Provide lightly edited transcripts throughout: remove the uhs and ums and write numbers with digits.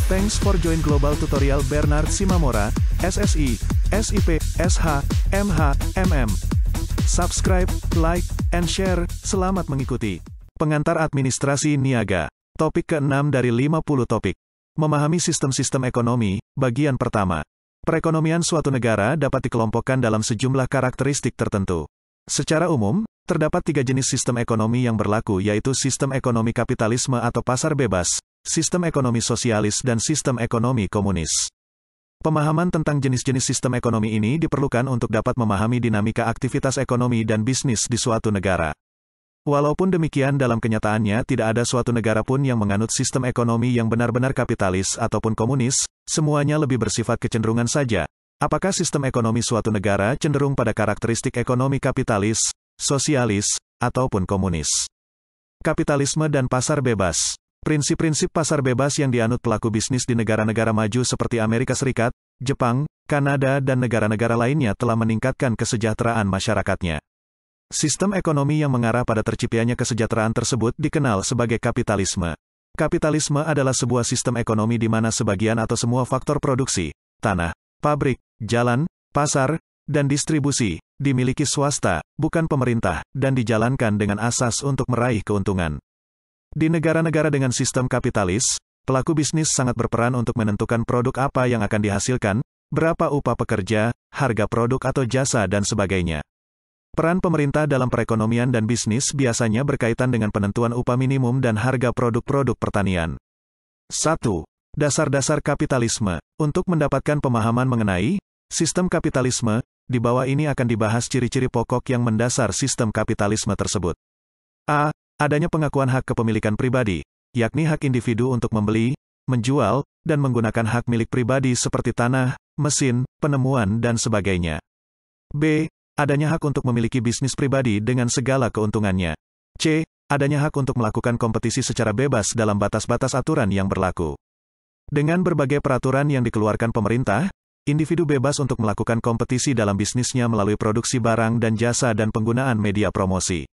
Thanks for join Global Tutorial Bernard Simamora, SSI, SIP, SH, MH, MM. Subscribe, like, and share. Selamat mengikuti. Pengantar administrasi niaga. Topik ke-6 dari 50 topik. Memahami sistem-sistem ekonomi, bagian pertama. Perekonomian suatu negara dapat dikelompokkan dalam sejumlah karakteristik tertentu. Secara umum, terdapat 3 jenis sistem ekonomi yang berlaku, yaitu sistem ekonomi kapitalisme atau pasar bebas, sistem ekonomi sosialis, dan sistem ekonomi komunis. Pemahaman tentang jenis-jenis sistem ekonomi ini diperlukan untuk dapat memahami dinamika aktivitas ekonomi dan bisnis di suatu negara. Walaupun demikian, dalam kenyataannya tidak ada suatu negara pun yang menganut sistem ekonomi yang benar-benar kapitalis ataupun komunis, semuanya lebih bersifat kecenderungan saja. Apakah sistem ekonomi suatu negara cenderung pada karakteristik ekonomi kapitalis, sosialis, ataupun komunis? Kapitalisme dan pasar bebas. Prinsip-prinsip pasar bebas yang dianut pelaku bisnis di negara-negara maju seperti Amerika Serikat, Jepang, Kanada, dan negara-negara lainnya telah meningkatkan kesejahteraan masyarakatnya. Sistem ekonomi yang mengarah pada terciptanya kesejahteraan tersebut dikenal sebagai kapitalisme. Kapitalisme adalah sebuah sistem ekonomi di mana sebagian atau semua faktor produksi, tanah, pabrik, jalan, pasar, dan distribusi dimiliki swasta, bukan pemerintah, dan dijalankan dengan asas untuk meraih keuntungan. Di negara-negara dengan sistem kapitalis, pelaku bisnis sangat berperan untuk menentukan produk apa yang akan dihasilkan, berapa upah pekerja, harga produk atau jasa, dan sebagainya. Peran pemerintah dalam perekonomian dan bisnis biasanya berkaitan dengan penentuan upah minimum dan harga produk-produk pertanian. 1. Dasar-dasar kapitalisme. Untuk mendapatkan pemahaman mengenai sistem kapitalisme, di bawah ini akan dibahas ciri-ciri pokok yang mendasar sistem kapitalisme tersebut. A. Adanya pengakuan hak kepemilikan pribadi, yakni hak individu untuk membeli, menjual, dan menggunakan hak milik pribadi seperti tanah, mesin, penemuan, dan sebagainya. B. Adanya hak untuk memiliki bisnis pribadi dengan segala keuntungannya. C. Adanya hak untuk melakukan kompetisi secara bebas dalam batas-batas aturan yang berlaku. Dengan berbagai peraturan yang dikeluarkan pemerintah, individu bebas untuk melakukan kompetisi dalam bisnisnya melalui produksi barang dan jasa dan penggunaan media promosi.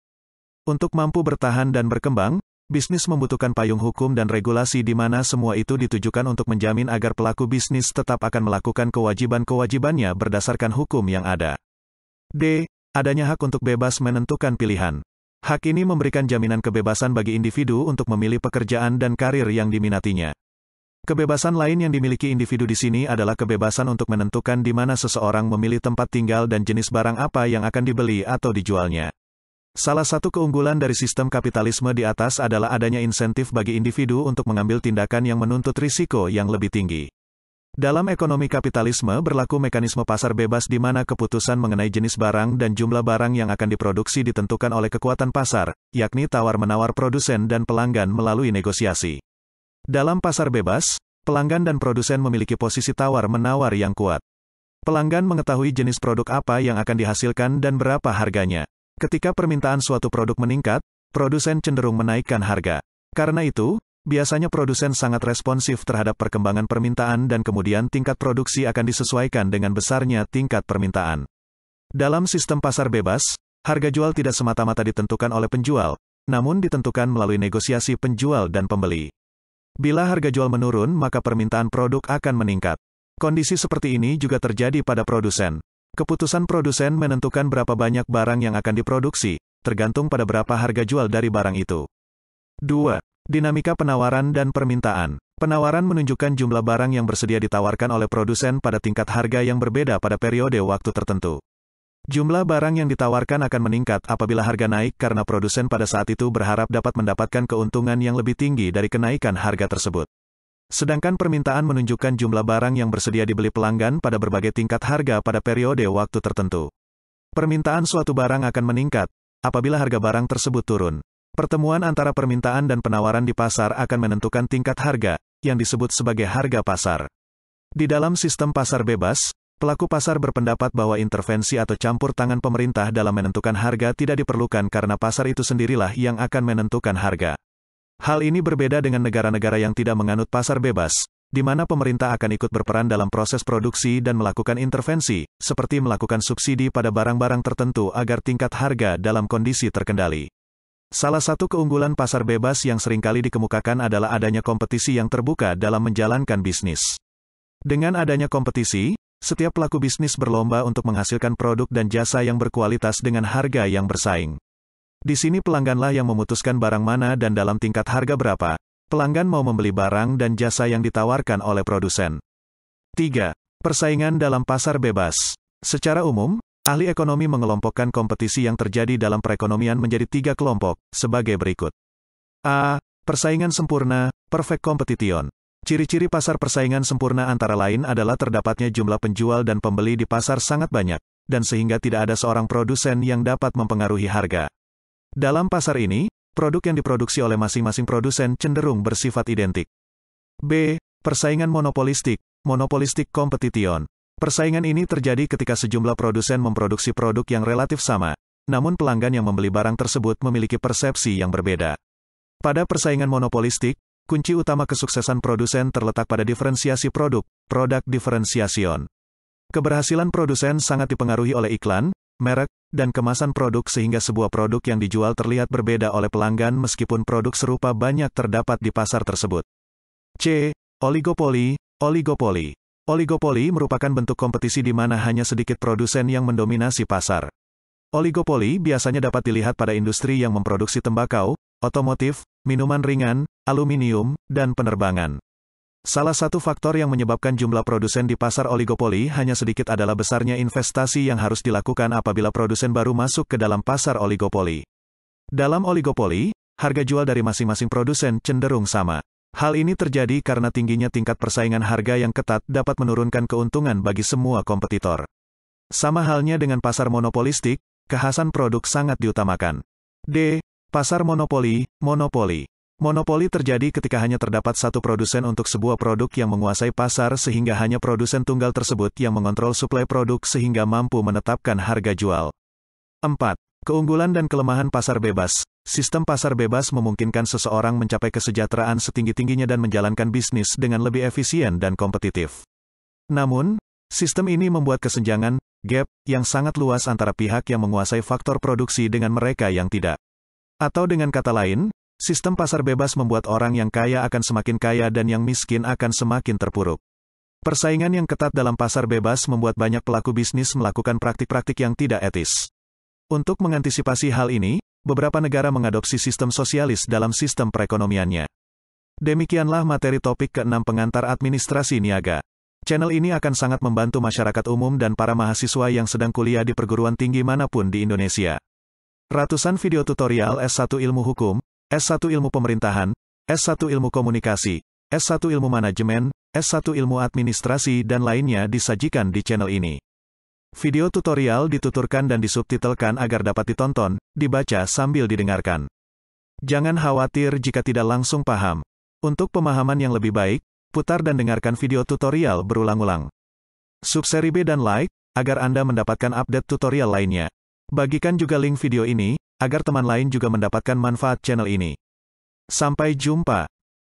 Untuk mampu bertahan dan berkembang, bisnis membutuhkan payung hukum dan regulasi di mana semua itu ditujukan untuk menjamin agar pelaku bisnis tetap akan melakukan kewajiban-kewajibannya berdasarkan hukum yang ada. D. Adanya hak untuk bebas menentukan pilihan. Hak ini memberikan jaminan kebebasan bagi individu untuk memilih pekerjaan dan karir yang diminatinya. Kebebasan lain yang dimiliki individu di sini adalah kebebasan untuk menentukan di mana seseorang memilih tempat tinggal dan jenis barang apa yang akan dibeli atau dijualnya. Salah satu keunggulan dari sistem kapitalisme di atas adalah adanya insentif bagi individu untuk mengambil tindakan yang menuntut risiko yang lebih tinggi. Dalam ekonomi kapitalisme berlaku mekanisme pasar bebas di mana keputusan mengenai jenis barang dan jumlah barang yang akan diproduksi ditentukan oleh kekuatan pasar, yakni tawar-menawar produsen dan pelanggan melalui negosiasi. Dalam pasar bebas, pelanggan dan produsen memiliki posisi tawar-menawar yang kuat. Pelanggan mengetahui jenis produk apa yang akan dihasilkan dan berapa harganya. Ketika permintaan suatu produk meningkat, produsen cenderung menaikkan harga. Karena itu, biasanya produsen sangat responsif terhadap perkembangan permintaan dan kemudian tingkat produksi akan disesuaikan dengan besarnya tingkat permintaan. Dalam sistem pasar bebas, harga jual tidak semata-mata ditentukan oleh penjual, namun ditentukan melalui negosiasi penjual dan pembeli. Bila harga jual menurun, maka permintaan produk akan meningkat. Kondisi seperti ini juga terjadi pada produsen. Keputusan produsen menentukan berapa banyak barang yang akan diproduksi, tergantung pada berapa harga jual dari barang itu. 2. Dinamika penawaran dan permintaan. Penawaran menunjukkan jumlah barang yang bersedia ditawarkan oleh produsen pada tingkat harga yang berbeda pada periode waktu tertentu. Jumlah barang yang ditawarkan akan meningkat apabila harga naik karena produsen pada saat itu berharap dapat mendapatkan keuntungan yang lebih tinggi dari kenaikan harga tersebut. Sedangkan permintaan menunjukkan jumlah barang yang bersedia dibeli pelanggan pada berbagai tingkat harga pada periode waktu tertentu. Permintaan suatu barang akan meningkat apabila harga barang tersebut turun. Pertemuan antara permintaan dan penawaran di pasar akan menentukan tingkat harga, yang disebut sebagai harga pasar. Di dalam sistem pasar bebas, pelaku pasar berpendapat bahwa intervensi atau campur tangan pemerintah dalam menentukan harga tidak diperlukan karena pasar itu sendirilah yang akan menentukan harga. Hal ini berbeda dengan negara-negara yang tidak menganut pasar bebas, di mana pemerintah akan ikut berperan dalam proses produksi dan melakukan intervensi, seperti melakukan subsidi pada barang-barang tertentu agar tingkat harga dalam kondisi terkendali. Salah satu keunggulan pasar bebas yang seringkali dikemukakan adalah adanya kompetisi yang terbuka dalam menjalankan bisnis. Dengan adanya kompetisi, setiap pelaku bisnis berlomba untuk menghasilkan produk dan jasa yang berkualitas dengan harga yang bersaing. Di sini pelangganlah yang memutuskan barang mana dan dalam tingkat harga berapa, pelanggan mau membeli barang dan jasa yang ditawarkan oleh produsen. 3. Persaingan dalam pasar bebas. Secara umum, ahli ekonomi mengelompokkan kompetisi yang terjadi dalam perekonomian menjadi 3 kelompok, sebagai berikut. A. Persaingan sempurna, perfect competition. Ciri-ciri pasar persaingan sempurna antara lain adalah terdapatnya jumlah penjual dan pembeli di pasar sangat banyak, dan sehingga tidak ada seorang produsen yang dapat mempengaruhi harga. Dalam pasar ini, produk yang diproduksi oleh masing-masing produsen cenderung bersifat identik. B. Persaingan monopolistik, monopolistic competition. Persaingan ini terjadi ketika sejumlah produsen memproduksi produk yang relatif sama, namun pelanggan yang membeli barang tersebut memiliki persepsi yang berbeda. Pada persaingan monopolistik, kunci utama kesuksesan produsen terletak pada diferensiasi produk, product differentiation. Keberhasilan produsen sangat dipengaruhi oleh iklan, merek, dan kemasan produk sehingga sebuah produk yang dijual terlihat berbeda oleh pelanggan meskipun produk serupa banyak terdapat di pasar tersebut. C. Oligopoli, oligopoli. Oligopoli merupakan bentuk kompetisi di mana hanya sedikit produsen yang mendominasi pasar. Oligopoli biasanya dapat dilihat pada industri yang memproduksi tembakau, otomotif, minuman ringan, aluminium, dan penerbangan. Salah satu faktor yang menyebabkan jumlah produsen di pasar oligopoli hanya sedikit adalah besarnya investasi yang harus dilakukan apabila produsen baru masuk ke dalam pasar oligopoli. Dalam oligopoli, harga jual dari masing-masing produsen cenderung sama. Hal ini terjadi karena tingginya tingkat persaingan harga yang ketat dapat menurunkan keuntungan bagi semua kompetitor. Sama halnya dengan pasar monopolistik, kekhasan produk sangat diutamakan. D. Pasar monopoli, monopoli. Monopoli terjadi ketika hanya terdapat satu produsen untuk sebuah produk yang menguasai pasar sehingga hanya produsen tunggal tersebut yang mengontrol suplai produk sehingga mampu menetapkan harga jual. 4. Keunggulan dan kelemahan pasar bebas. Sistem pasar bebas memungkinkan seseorang mencapai kesejahteraan setinggi-tingginya dan menjalankan bisnis dengan lebih efisien dan kompetitif. Namun, sistem ini membuat kesenjangan, gap, yang sangat luas antara pihak yang menguasai faktor produksi dengan mereka yang tidak. Atau dengan kata lain, sistem pasar bebas membuat orang yang kaya akan semakin kaya dan yang miskin akan semakin terpuruk. Persaingan yang ketat dalam pasar bebas membuat banyak pelaku bisnis melakukan praktik-praktik yang tidak etis. Untuk mengantisipasi hal ini, beberapa negara mengadopsi sistem sosialis dalam sistem perekonomiannya. Demikianlah materi topik ke-6 pengantar administrasi niaga. Channel ini akan sangat membantu masyarakat umum dan para mahasiswa yang sedang kuliah di perguruan tinggi manapun di Indonesia. Ratusan video tutorial S1 Ilmu Hukum, S1 Ilmu Pemerintahan, S1 Ilmu Komunikasi, S1 Ilmu Manajemen, S1 Ilmu Administrasi dan lainnya disajikan di channel ini. Video tutorial dituturkan dan disubtitelkan agar dapat ditonton, dibaca sambil didengarkan. Jangan khawatir jika tidak langsung paham. Untuk pemahaman yang lebih baik, putar dan dengarkan video tutorial berulang-ulang. Subscribe dan like, agar Anda mendapatkan update tutorial lainnya. Bagikan juga link video ini, agar teman lain juga mendapatkan manfaat channel ini. Sampai jumpa.